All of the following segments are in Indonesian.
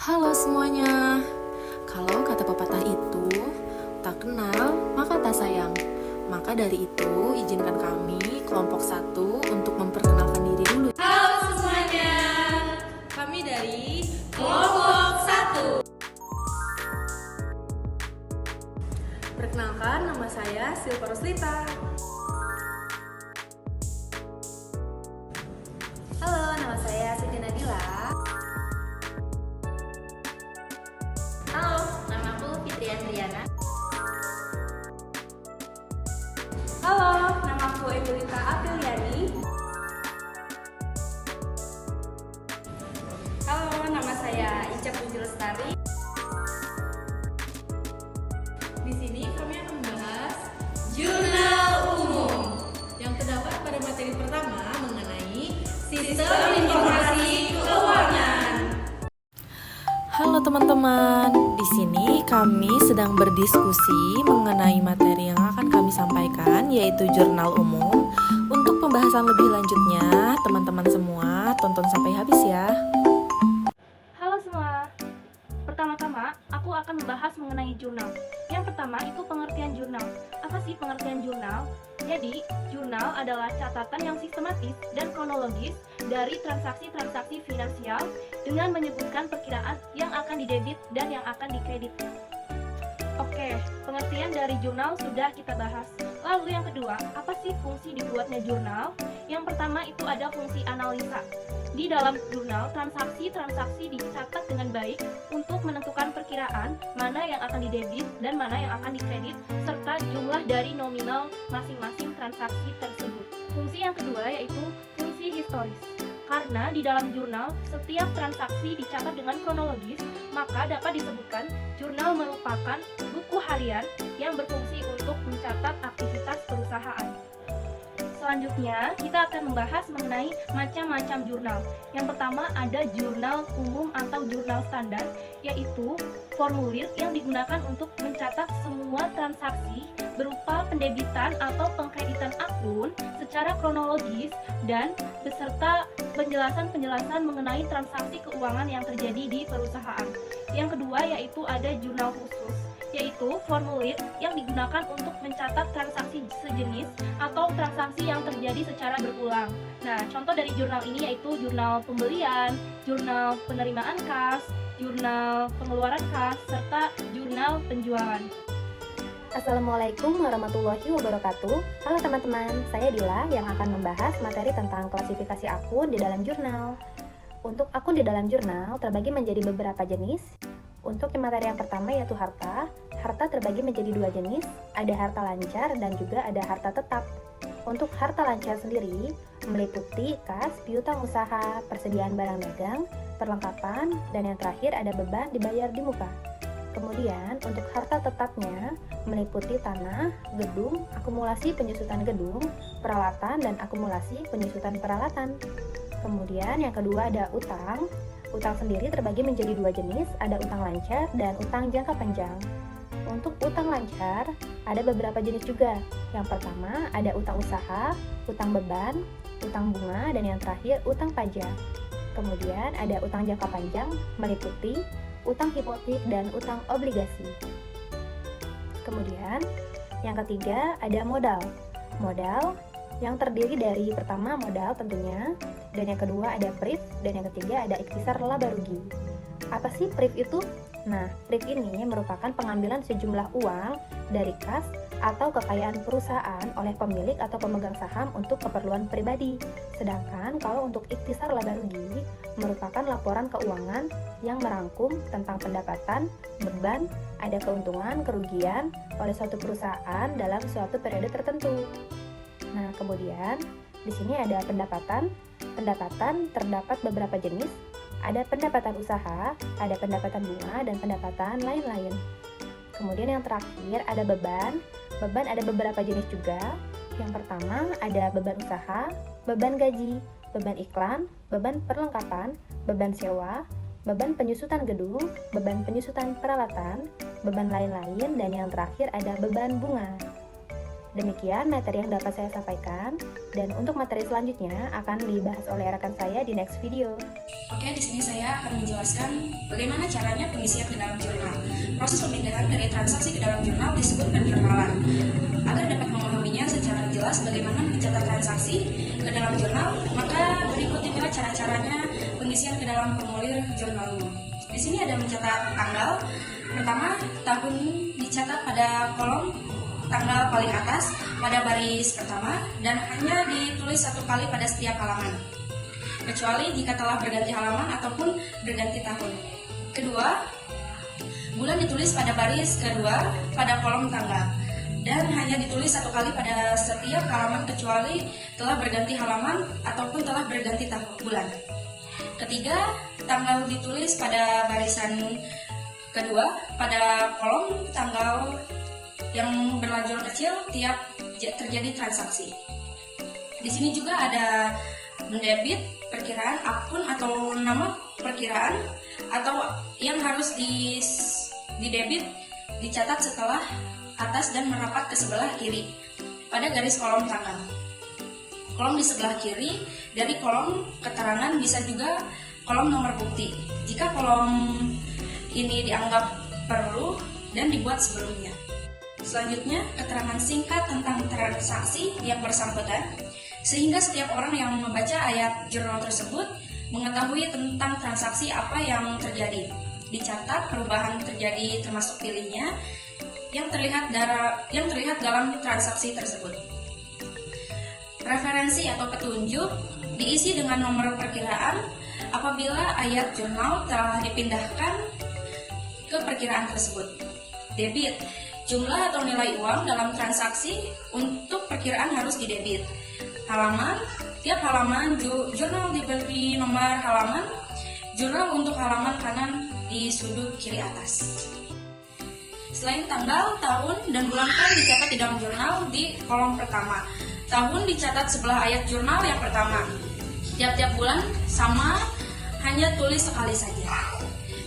Halo semuanya. Kalau kata pepatah itu, tak kenal maka tak sayang. Maka dari itu, izinkan kami kelompok satu untuk memperkenalkan diri dulu. Halo semuanya, kami dari kelompok 1. Perkenalkan, nama saya Silva Roslita. Halo, nama saya Siti Nadila. Halo, namaku Fitri Andriana. Halo, namaku Emilita Apriliani. Halo, nama saya Ica Puji Lestari. Di sini kami akan membahas jurnal umum yang terdapat pada materi pertama mengenai sistem informasi keuangan. Halo teman-teman, di sini kami sedang berdiskusi mengenai materi yang akan kami sampaikan, yaitu jurnal umum. Untuk pembahasan lebih lanjutnya, teman-teman semua tonton sampai habis ya. Halo semua. Pertama-tama, aku akan membahas mengenai jurnal. Yang pertama itu pengertian jurnal. Apa sih pengertian jurnal? Jadi, jurnal adalah catatan yang sistematis dan kronologis dari transaksi-transaksi finansial dengan menyebutkan perkiraan yang akan didebit dan yang akan dikredit. Oke, pengertian dari jurnal sudah kita bahas. Lalu yang kedua, apa sih fungsi dibuatnya jurnal? Yang pertama itu ada fungsi analisa. Di dalam jurnal, transaksi-transaksi dicatat dengan baik untuk menentukan perkiraan mana yang akan didebit dan mana yang akan dikredit, serta jumlah dari nominal masing-masing transaksi tersebut. Fungsi yang kedua yaitu fungsi historis. Karena di dalam jurnal, setiap transaksi dicatat dengan kronologis, maka dapat disebutkan jurnal merupakan buku harian yang berfungsi untuk mencatat aktivitas perusahaan. Selanjutnya, kita akan membahas mengenai macam-macam jurnal. Yang pertama ada jurnal umum atau jurnal standar, yaitu formulir yang digunakan untuk mencatat semua transaksi berupa pendebitan atau pengkreditan akun secara kronologis dan beserta penjelasan-penjelasan mengenai transaksi keuangan yang terjadi di perusahaan. Yang kedua yaitu ada jurnal khusus, yaitu formulir yang digunakan untuk mencatat transaksi sejenis atau transaksi yang terjadi secara berulang. Nah, contoh dari jurnal ini yaitu jurnal pembelian, jurnal penerimaan kas, jurnal pengeluaran kas, serta jurnal penjualan. Assalamualaikum warahmatullahi wabarakatuh. Halo teman-teman, saya Dila yang akan membahas materi tentang klasifikasi akun di dalam jurnal. Untuk akun di dalam jurnal terbagi menjadi beberapa jenis. Untuk materi yang pertama yaitu harta. Harta terbagi menjadi dua jenis, ada harta lancar dan juga ada harta tetap. Untuk harta lancar sendiri meliputi kas, piutang usaha, persediaan barang dagang, perlengkapan, dan yang terakhir ada beban dibayar di muka. Kemudian untuk harta tetapnya meliputi tanah, gedung, akumulasi penyusutan gedung, peralatan, dan akumulasi penyusutan peralatan. Kemudian yang kedua ada utang. Utang sendiri terbagi menjadi dua jenis, ada utang lancar dan utang jangka panjang. Untuk utang lancar, ada beberapa jenis juga. Yang pertama ada utang usaha, utang beban, utang bunga, dan yang terakhir utang pajak. Kemudian ada utang jangka panjang meliputi utang hipotek dan utang obligasi. Kemudian yang ketiga ada modal. Modal yang terdiri dari pertama modal tentunya, dan yang kedua ada PRIF, dan yang ketiga ada ikhtisar laba rugi. Apa sih PRIF itu? Nah, PRIF ini merupakan pengambilan sejumlah uang dari kas atau kekayaan perusahaan oleh pemilik atau pemegang saham untuk keperluan pribadi. Sedangkan kalau untuk ikhtisar laba rugi merupakan laporan keuangan yang merangkum tentang pendapatan, beban, ada keuntungan, kerugian oleh suatu perusahaan dalam suatu periode tertentu. Nah, kemudian di sini ada pendapatan. Pendapatan terdapat beberapa jenis. Ada pendapatan usaha, ada pendapatan bunga, dan pendapatan lain-lain. Kemudian yang terakhir ada beban. Beban ada beberapa jenis juga. Yang pertama ada beban usaha, beban gaji, beban iklan, beban perlengkapan, beban sewa, beban penyusutan gedung, beban penyusutan peralatan, beban lain-lain, dan yang terakhir ada beban bunga. Demikian materi yang dapat saya sampaikan, dan untuk materi selanjutnya akan dibahas oleh rekan saya di next video. Oke, di sini saya akan menjelaskan bagaimana caranya pengisian ke dalam jurnal. Proses pemindahan dari transaksi ke dalam jurnal disebut penjurnalan. Agar dapat memahaminya secara jelas bagaimana mencatat transaksi ke dalam jurnal, maka berikut inilah cara-caranya pengisian ke dalam formulir jurnal umum. Di sini ada mencatat tanggal. Pertama, tahun dicatat pada kolom tanggal paling atas pada baris pertama dan hanya ditulis satu kali pada setiap halaman, kecuali jika telah berganti halaman ataupun berganti tahun. Kedua, bulan ditulis pada baris kedua pada kolom tanggal dan hanya ditulis satu kali pada setiap halaman kecuali telah berganti halaman ataupun telah berganti bulan. Ketiga, tanggal ditulis pada barisan kedua pada kolom tanggal yang berlajur kecil tiap terjadi transaksi. Di sini juga ada mendebit, perkiraan, akun atau nama perkiraan atau yang harus didebit dicatat setelah atas dan merapat ke sebelah kiri pada garis kolom tanggal. Kolom di sebelah kiri dari kolom keterangan bisa juga kolom nomor bukti jika kolom ini dianggap perlu dan dibuat sebelumnya. Selanjutnya, keterangan singkat tentang transaksi yang bersangkutan, sehingga setiap orang yang membaca ayat jurnal tersebut mengetahui tentang transaksi apa yang terjadi. Dicatat perubahan terjadi termasuk pilihnya yang terlihat dalam transaksi tersebut. Referensi atau petunjuk diisi dengan nomor perkiraan apabila ayat jurnal telah dipindahkan ke perkiraan tersebut. Debit, jumlah atau nilai uang dalam transaksi untuk perkiraan harus didebit. Halaman, tiap halaman jurnal diberi nomor halaman, jurnal untuk halaman kanan di sudut kiri atas. Selain tanggal, tahun, dan bulan kan dicatat di dalam jurnal di kolom pertama. Tahun dicatat sebelah ayat jurnal yang pertama. Tiap-tiap bulan sama, hanya tulis sekali saja.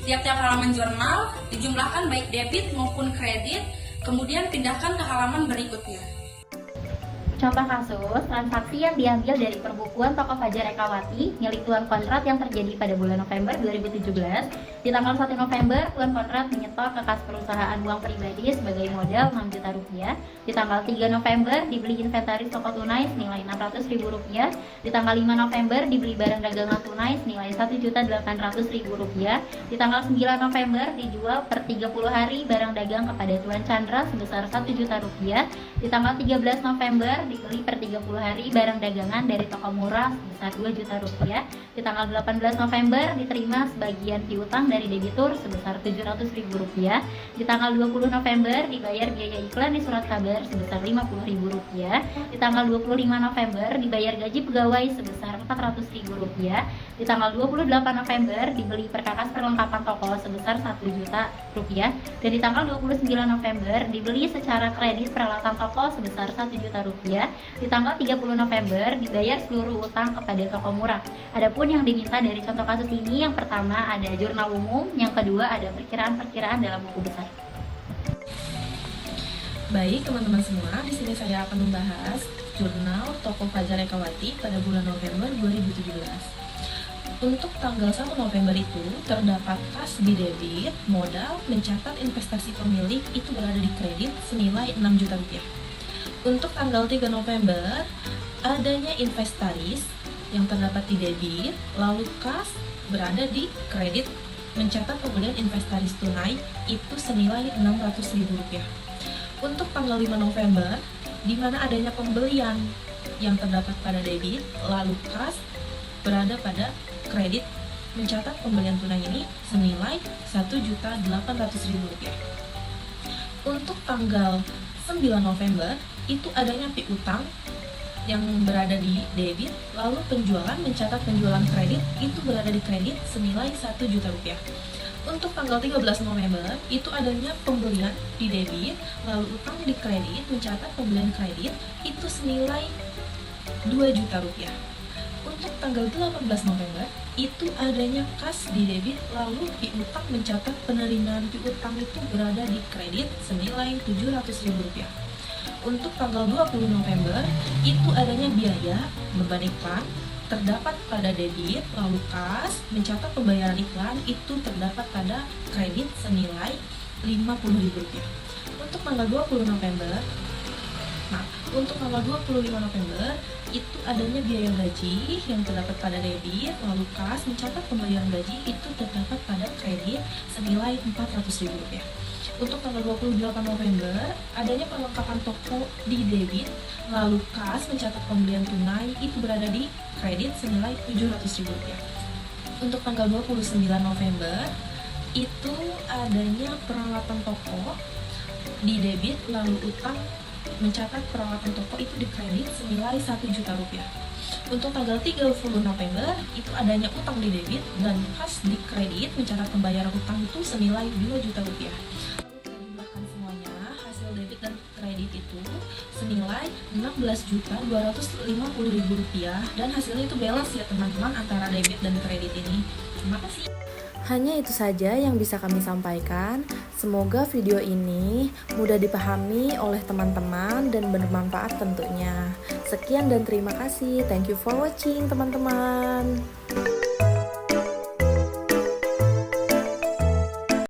Tiap-tiap halaman jurnal dijumlahkan baik debit maupun kredit, kemudian pindahkan ke halaman berikutnya. Contoh kasus, transaksi yang diambil dari perbukuan toko Fajar Ekawati milik Tuan Konrad yang terjadi pada bulan November 2017. Di tanggal 1 November, Tuan Konrad menyetor ke kas perusahaan uang pribadi sebagai modal 6 juta rupiah. Di tanggal 3 November, dibeli inventaris toko tunai senilai 600.000 rupiah. Di tanggal 5 November, dibeli barang dagangan tunai senilai 1.800.000 rupiah. Di tanggal 9 November, dijual per 30 hari barang dagang kepada Tuan Chandra sebesar 1 juta rupiah. Di tanggal 13 November, dibeli per 30 hari barang dagangan dari toko murah sebesar 2 juta rupiah. Di tanggal 18 November diterima sebagian piutang dari debitur sebesar 700.000 rupiah. Di tanggal 20 November dibayar biaya iklan di surat kabar sebesar 50.000 rupiah. Di tanggal 25 November dibayar gaji pegawai sebesar 400.000 rupiah. Di tanggal 28 November dibeli perkakas perlengkapan toko sebesar 1 juta rupiah. Dan di tanggal 29 November dibeli secara kredit peralatan toko sebesar 1 juta rupiah. Di tanggal 30 November dibayar seluruh utang kepada toko murah. Adapun yang diminta dari contoh kasus ini, yang pertama ada jurnal umum, yang kedua ada perkiraan-perkiraan dalam buku besar. Baik teman-teman semua, di sini saya akan membahas jurnal toko Fajar Ekawati pada bulan November 2017. Untuk tanggal 1 November itu terdapat kas di debit, modal, mencatat investasi pemilik itu berada di kredit senilai 6 juta rupiah. Untuk tanggal 3 November, adanya investaris yang terdapat di debit, lalu kas berada di kredit, mencatat pembelian investaris tunai itu senilai 600.000 rupiah. Untuk tanggal 5 November, di mana adanya pembelian yang terdapat pada debit, lalu kas berada pada kredit, mencatat pembelian tunai ini senilai 1.800.000 rupiah. Untuk tanggal 9 November, itu adanya piutang yang berada di debit, lalu penjualan mencatat penjualan kredit itu berada di kredit senilai 1 juta rupiah. Untuk tanggal 13 November, itu adanya pembelian di debit, lalu utang di kredit mencatat pembelian kredit itu senilai 2 juta rupiah. Untuk tanggal 18 November, itu adanya kas di debit, lalu piutang mencatat penerimaan piutang itu berada di kredit senilai 700.000 rupiah. Untuk tanggal 20 November itu adanya biaya beban iklan terdapat pada debit, lalu kas, mencatat pembayaran iklan itu terdapat pada kredit senilai Rp50.000. Untuk tanggal 20 November, untuk tanggal 25 November itu adanya biaya gaji yang terdapat pada debit, lalu kas, mencatat pembayaran gaji itu terdapat pada kredit senilai Rp400.000. Untuk tanggal 28 November adanya perlengkapan toko di debit, lalu kas, mencatat pembelian tunai itu berada di kredit senilai Rp700.000. Untuk tanggal 29 November itu adanya peralatan toko di debit, lalu utang, mencatat peralatan toko itu di kredit senilai Rp1.000.000. Untuk tanggal 30 November itu adanya utang di debit dan kas di kredit, mencatat pembayaran utang itu senilai Rp2.000.000. Lalu kita jumlahkan semuanya, hasil debit dan kredit itu senilai Rp16.250.000 dan hasilnya itu balance ya teman-teman antara debit dan kredit ini. Terima kasih. Hanya itu saja yang bisa kami sampaikan. Semoga video ini mudah dipahami oleh teman-teman dan bermanfaat tentunya. Sekian dan terima kasih. Thank you for watching teman-teman.